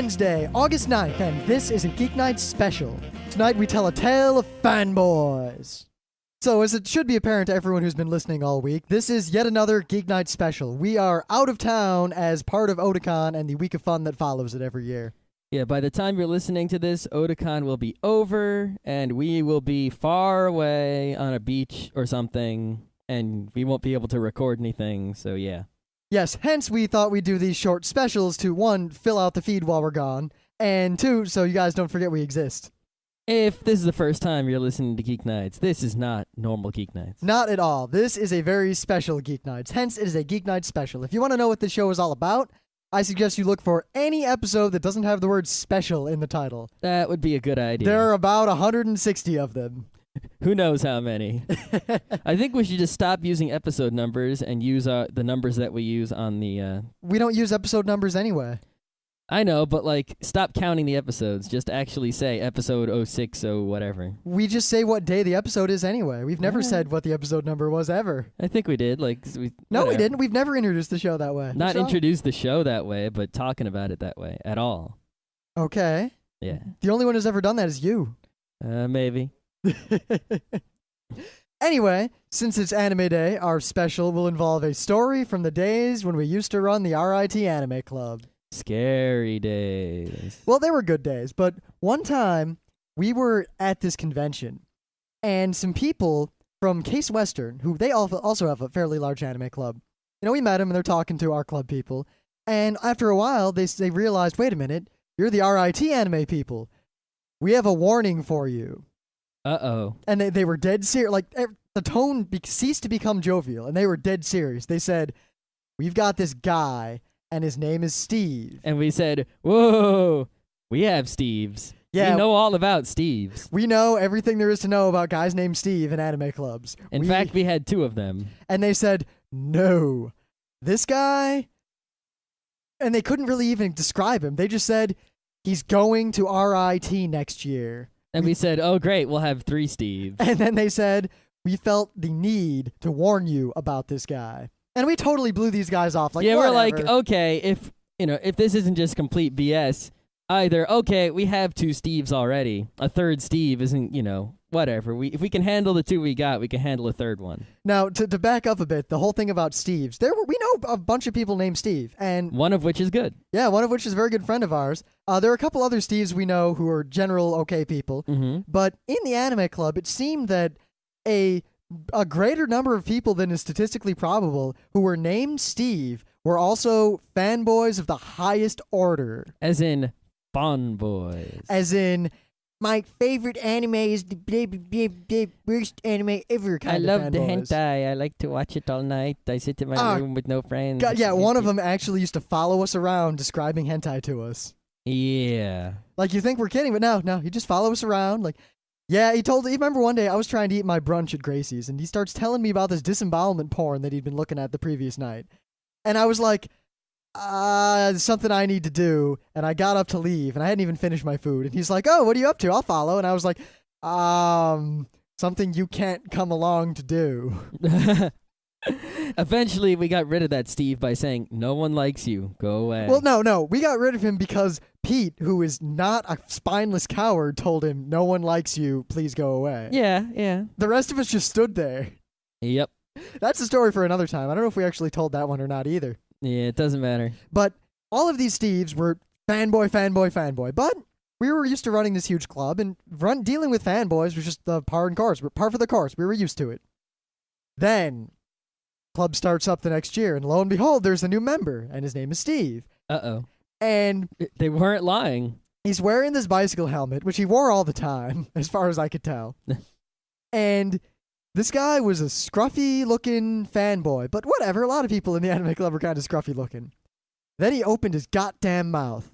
Wednesday, August 9th, and this is a Geeknights special. Tonight we tell a tale of fanboys. So, as it should be apparent to everyone who's been listening all week, this is yet another Geeknights special. We are out of town as part of Otakon and the week of fun that follows it every year. Yeah, by the time you're listening to this, Otakon will be over, and we will be far away on a beach or something, and we won't be able to record anything, so yeah. Yes, hence we thought we'd do these short specials to, 1, fill out the feed while we're gone, and 2, so you guys don't forget we exist. If this is the first time you're listening to Geeknights, this is not normal Geeknights. Not at all. This is a very special Geeknights, hence it is a Geeknights special. If you want to know what this show is all about, I suggest you look for any episode that doesn't have the word special in the title. That would be a good idea. There are about 160 of them. Who knows how many? I think we should just stop using episode numbers and use the numbers that we use on the... We don't use episode numbers anyway. I know, but like, stop counting the episodes. Just actually say episode 06 or whatever. We just say what day the episode is anyway. We've never said what the episode number was ever. I think we did. No, we didn't. We've never introduced the show that way. Not introduced the show that way, but talking about it that way at all. Okay. Yeah. The only one who's ever done that is you. Maybe. Anyway, since it's Anime Day, our special will involve a story from the days when we used to run the RIT Anime Club. Scary days. Well, they were good days, but one time we were at this convention, and some people from Case Western, who they also have a fairly large anime club, we met them and they're talking to our club people, and after a while they realized, wait a minute, you're the RIT anime people. We have a warning for you. Uh-oh. And they were dead serious. Like, the tone ceased to become jovial, and they were dead serious. They said, we've got this guy, and his name is Steve. And we said, whoa, we have Steves. Yeah. We know all about Steves. We know everything there is to know about guys named Steve in anime clubs. In fact, we had 2 of them. And they said, no, this guy... And they couldn't really even describe him. They just said, he's going to RIT next year. And we said, oh, great, we'll have 3 Steves. And then they said, we felt the need to warn you about this guy. And we totally blew these guys off. Like, yeah, whatever. we're like, okay, if this isn't just complete BS, either, okay, we have 2 Steves already. A 3rd Steve isn't, whatever. If we can handle the 2 we got, we can handle a 3rd one. Now, to back up a bit, the whole thing about Steves, we know a bunch of people named Steve. And one of which is good. Yeah, one of which is a very good friend of ours. There are a couple other Steves we know who are general okay people. Mm-hmm. But in the anime club, it seemed that a greater number of people than is statistically probable who were named Steve were also fanboys of the highest order. As in, fanboys. As in, my favorite anime is the worst anime ever kind of I love fanboys. the hentai. I like to watch it all night. I sit in my room with no friends. God, yeah, one of them actually used to follow us around describing hentai to us. Yeah. Like, you think we're kidding, but no, he just follow us around. Like, yeah, he remember one day I was trying to eat my brunch at Gracie's, and he starts telling me about this disembowelment porn that he'd been looking at the previous night. And I was like, something I need to do, and I got up to leave, and I hadn't even finished my food, and he's like, oh, what are you up to? I'll follow. And I was like, something you can't come along to do. Eventually, we got rid of that Steve by saying, no one likes you. Go away. Well, no. We got rid of him because Pete, who is not a spineless coward, told him, no one likes you. Please go away. Yeah. The rest of us just stood there. Yep. That's a story for another time. I don't know if we actually told that one or not either. Yeah, it doesn't matter. But all of these Steves were fanboy. But we were used to running this huge club, and dealing with fanboys was just the par for the course. We were used to it. Then... club starts up the next year, and lo and behold, there's a new member, and his name is Steve. Uh-oh. And they weren't lying. He's wearing this bicycle helmet, which he wore all the time, as far as I could tell. And this guy was a scruffy-looking fanboy, but whatever, a lot of people in the anime club were kind of scruffy-looking. Then he opened his goddamn mouth.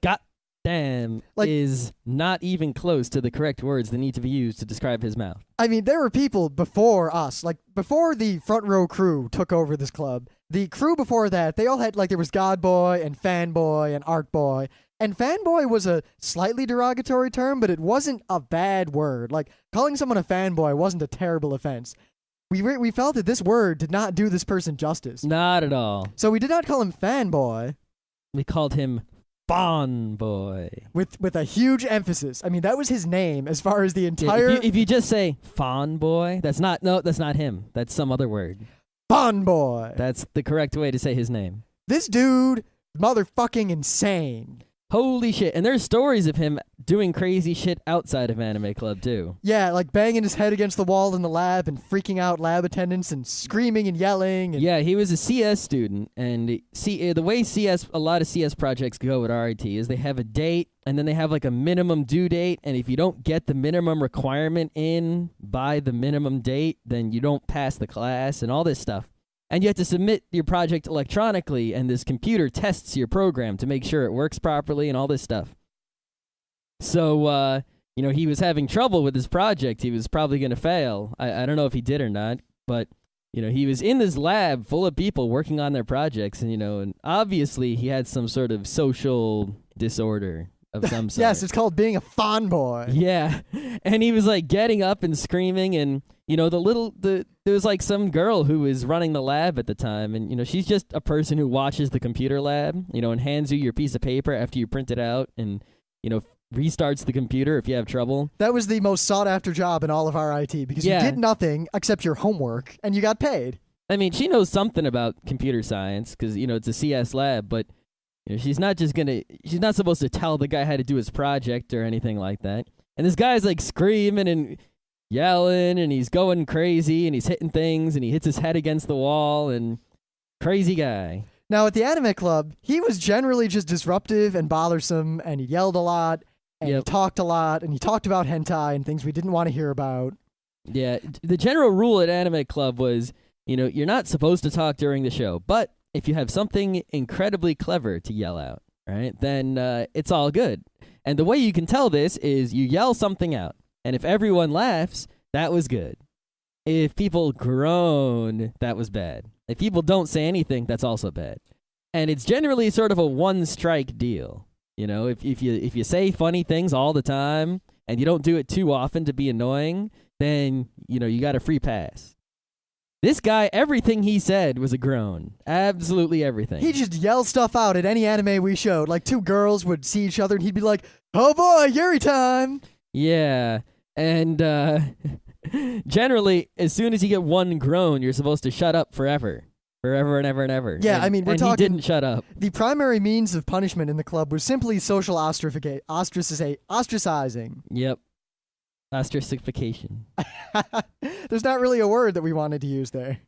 Goddamn is not even close to the correct words that need to be used to describe his mouth. I mean, there were people before us, like, before the front row crew took over this club. The crew before that, they all had, like, there was Godboy and Fanboy and Artboy. And fanboy was a slightly derogatory term, but it wasn't a bad word. Like, calling someone a fanboy wasn't a terrible offense. We felt that this word did not do this person justice. Not at all. So we did not call him fanboy. We called him FANboy. With a huge emphasis. I mean, that was his name as far as the Yeah, entire if you just say FANboy, that's not him. That's some other word. FANboy. That's the correct way to say his name. This dude, motherfucking insane. Holy shit. And there's stories of him doing crazy shit outside of Anime Club, too. Yeah, like banging his head against the wall in the lab and freaking out lab attendants and screaming and yelling. And Yeah, he was a CS student, and the way a lot of CS projects go at RIT is they have a date, and then they have like a minimum due date, and if you don't get the minimum requirement in by the minimum date, then you don't pass the class and all this stuff. And you have to submit your project electronically, and this computer tests your program to make sure it works properly and all this stuff. So, he was having trouble with his project. He was probably going to fail. I don't know if he did or not, but, he was in this lab full of people working on their projects, and obviously he had some sort of social disorder of some sort. Yes, it's called being a FANboy. Yeah, and he was like getting up and screaming, and there was like some girl who was running the lab at the time, and she's just a person who watches the computer lab, and hands you your piece of paper after you print it out, and restarts the computer if you have trouble. That was the most sought after job in all of RIT because you did nothing except your homework and you got paid. I mean, she knows something about computer science because it's a CS lab, but she's not supposed to tell the guy how to do his project or anything like that. And this guy's like screaming and yelling, and he's going crazy, and he's hitting things, and he hits his head against the wall, and crazy guy. Now, at the Anime Club, he was generally just disruptive and bothersome, and he yelled a lot, and he talked a lot, and he talked about hentai and things we didn't want to hear about. Yeah, the general rule at Anime Club was, you're not supposed to talk during the show, but if you have something incredibly clever to yell out, right, then it's all good. And the way you can tell this is you yell something out, and if everyone laughs, that was good. If people groan, that was bad. If people don't say anything, that's also bad. And it's generally sort of a one-strike deal. If you say funny things all the time and you don't do it too often to be annoying, then you got a free pass. This guy, everything he said was a groan. Absolutely everything. He just yelled stuff out at any anime we showed. Like two girls would see each other and he'd be like, "Oh boy, Yuri time." Yeah, and generally, as soon as you get one groan, you're supposed to shut up forever. Forever and ever and ever. Yeah, and, we're talking... he didn't shut up. The primary means of punishment in the club was simply social ostracizing. Yep. Ostracification. There's not really a word that we wanted to use there.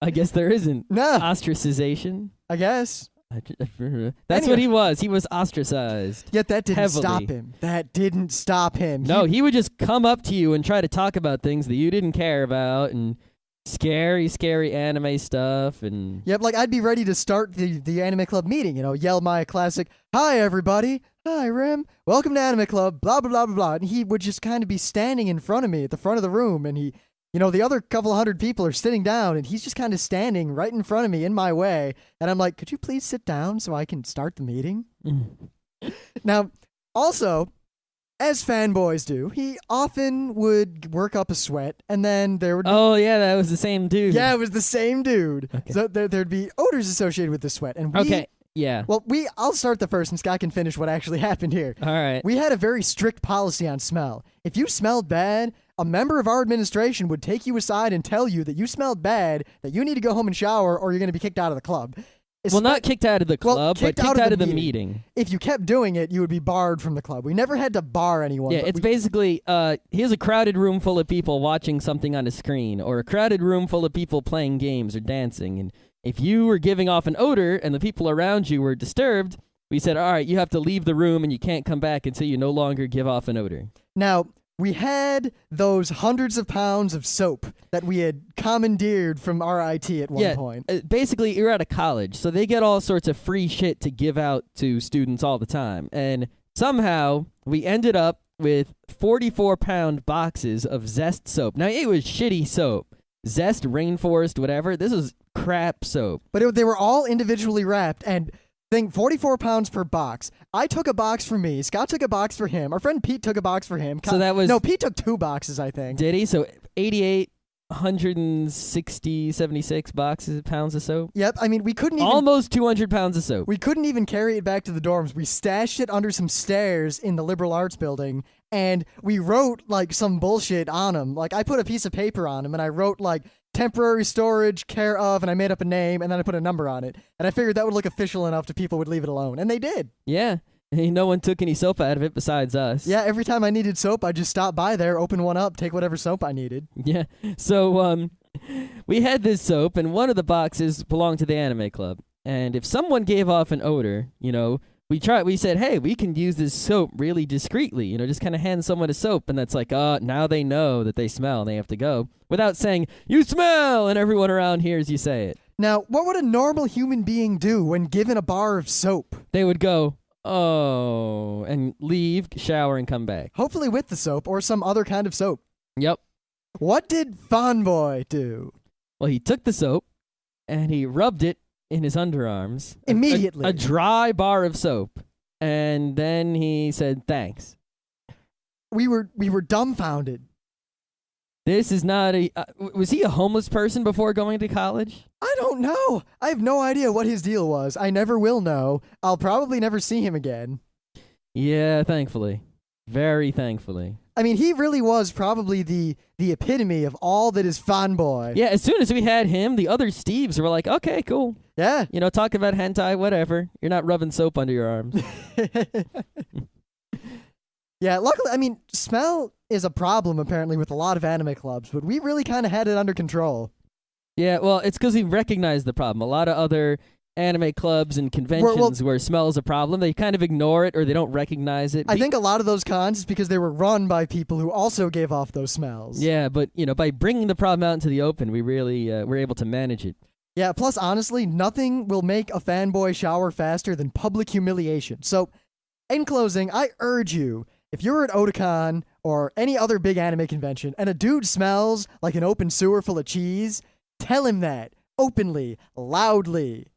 I guess there isn't. No. Ostracization? I guess. That's what he was. He was ostracized. Yet that didn't heavily. stop him. That didn't stop him. No, he would just come up to you and try to talk about things that you didn't care about, and scary anime stuff, and yep, like I'd be ready to start the Anime Club meeting, yell my classic, "Hi everybody, hi Rym, welcome to Anime Club, blah blah blah blah blah," and he would just kind of be standing in front of me at the front of the room, and he, the other couple hundred people are sitting down, and he's just kind of standing right in front of me in my way, and I'm like, "Could you please sit down so I can start the meeting?" Now, also, as fanboys do, he often would work up a sweat, and then there would be... Oh, yeah, that was the same dude. Yeah, it was the same dude. Okay. So there'd be odors associated with the sweat. And okay, yeah. Well, I'll start the first, and Scott can finish what actually happened here. All right. We had a very strict policy on smell. If you smelled bad, a member of our administration would take you aside and tell you that you smelled bad, that you need to go home and shower, or you're going to be kicked out of the club. Well, not kicked out of the club, but kicked out of the meeting. If you kept doing it, you would be barred from the club. We never had to bar anyone. Yeah, it's basically, here's a crowded room full of people watching something on a screen, or a crowded room full of people playing games or dancing, and if you were giving off an odor and the people around you were disturbed, we said, all right, you have to leave the room and you can't come back until you no longer give off an odor. Now, we had those hundreds of pounds of soap that we had commandeered from RIT at one point. Basically, you're out of college, so they get all sorts of free shit to give out to students all the time. And somehow, we ended up with 44-pound boxes of Zest soap. Now, it was shitty soap. Zest, Rainforest, whatever. This was crap soap. But they were all individually wrapped, and... 44 pounds per box. I took a box for me. Scott took a box for him. Our friend Pete took a box for him. So that was... No, Pete took 2 boxes, I think. Did he? So 88 160, 76 pounds of soap. Yep, I mean, we couldn't even... Almost 200 pounds of soap. We couldn't even carry it back to the dorms. We stashed it under some stairs in the liberal arts building, and we wrote, like, some bullshit on them. Like, I put a piece of paper on them, and I wrote, like, temporary storage, care of, and I made up a name, and then I put a number on it. And I figured that would look official enough to people would leave it alone. And they did. Yeah. No one took any soap out of it besides us. Yeah, every time I needed soap, I'd just stop by there, open one up, take whatever soap I needed. Yeah. So, we had this soap, and one of the boxes belonged to the anime club. And if someone gave off an odor, we said, hey, we can use this soap really discreetly, just kind of hand someone a soap, and that's like, now they know that they smell and they have to go, without saying, you smell, and everyone around hears you say it. Now, what would a normal human being do when given a bar of soap? They would go, oh, and leave, shower, and come back. Hopefully with the soap or some other kind of soap. Yep. What did FANboy do? Well, he took the soap, and he rubbed it in his underarms. Immediately. A dry bar of soap. And then he said, thanks. We were dumbfounded. This is not a... was he a homeless person before going to college? I don't know. I have no idea what his deal was. I never will know. I'll probably never see him again. Yeah, thankfully. Very thankfully. I mean, he really was probably the epitome of all that is FANboy. Yeah, as soon as we had him, the other Steves were like, okay, cool. Yeah. Talking about hentai, whatever. You're not rubbing soap under your arms. Yeah, luckily, I mean, smell is a problem apparently with a lot of anime clubs, but we really kind of had it under control. Yeah, well, it's because we recognized the problem. A lot of other anime clubs and conventions where smell is a problem, they kind of ignore it or they don't recognize it. I think a lot of those cons is because they were run by people who also gave off those smells. Yeah, but, by bringing the problem out into the open, we really were able to manage it. Yeah, plus, honestly, nothing will make a fanboy shower faster than public humiliation. So, in closing, I urge you, if you're at Otakon or any other big anime convention and a dude smells like an open sewer full of cheese, tell him that openly, loudly.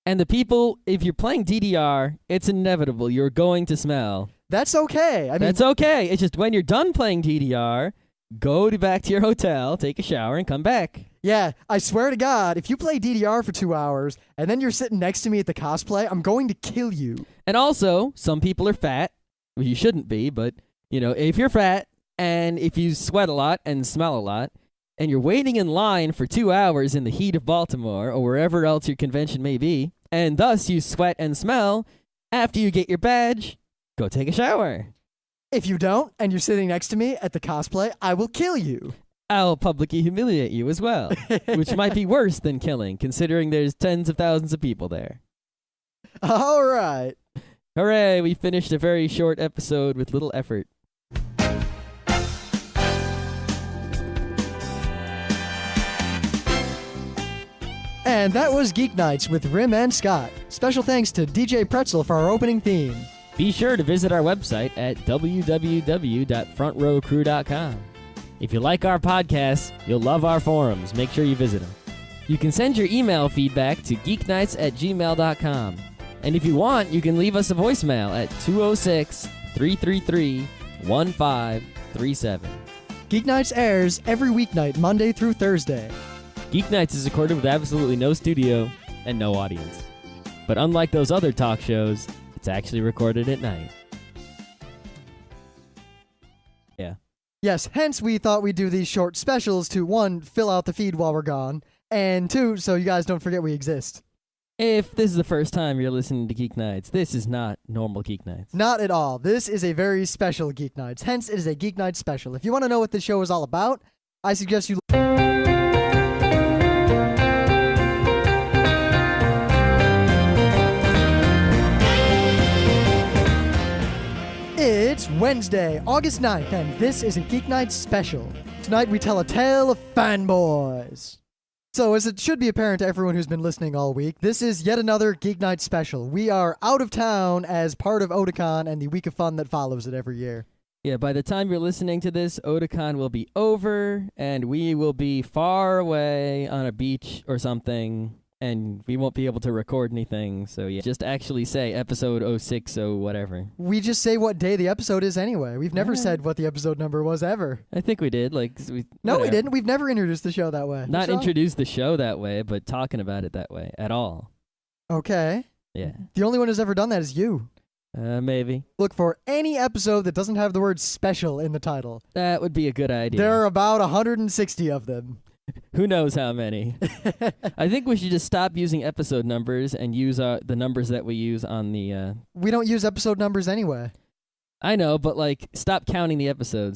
And the people, if you're playing DDR, it's inevitable. You're going to smell. That's okay. I mean, that's okay. It's just when you're done playing DDR, go back to your hotel, take a shower, and come back. Yeah, I swear to God, if you play DDR for 2 hours and then you're sitting next to me at the cosplay, I'm going to kill you. And also, some people are fat. Well, you shouldn't be, but, if you're fat and if you sweat a lot and smell a lot, and you're waiting in line for 2 hours in the heat of Baltimore or wherever else your convention may be, and thus you sweat and smell, after you get your badge, go take a shower. If you don't, and you're sitting next to me at the cosplay, I will kill you. I'll publicly humiliate you as well, which might be worse than killing, considering there's tens of thousands of people there. All right. Hooray, we finished a very short episode with little effort. And that was Geeknights with Rym and Scott. Special thanks to DJ Pretzel for our opening theme. Be sure to visit our website at www.frontrowcrew.com. If you like our podcasts, you'll love our forums. Make sure you visit them. You can send your email feedback to geeknights@gmail.com. And if you want, you can leave us a voicemail at 206-333-1537. Geeknights airs every weeknight, Monday through Thursday. Geeknights is recorded with absolutely no studio and no audience. But unlike those other talk shows, it's actually recorded at night. Yeah. Yes, hence we thought we'd do these short specials to, 1, fill out the feed while we're gone, and 2, so you guys don't forget we exist. If this is the first time you're listening to Geeknights, this is not normal Geeknights. Not at all. This is a very special Geeknights. Hence, it is a Geeknights special. If you want to know what this show is all about, I suggest you... It's Wednesday, August 9th, and this is a Geeknights special. Tonight we tell a tale of fanboys. So, as it should be apparent to everyone who's been listening all week, this is yet another Geeknights special. We are out of town as part of Otakon and the week of fun that follows it every year. Yeah, by the time you're listening to this, Otakon will be over, and we will be far away on a beach or something, and we won't be able to record anything. So yeah, just actually say episode 06 whatever. We just say what day the episode is anyway. We've never said what the episode number was ever. I think we did. No, we didn't. We've never introduced the show that way. Not introduced the show that way, but talking about it that way at all. Okay. Yeah. The only one who's ever done that is you. Maybe. Look for any episode that doesn't have the word special in the title. That would be a good idea. There are about 160 of them. Who knows how many? I think we should just stop using episode numbers and use the numbers that we use on the... We don't use episode numbers anyway. I know, but stop counting the episodes.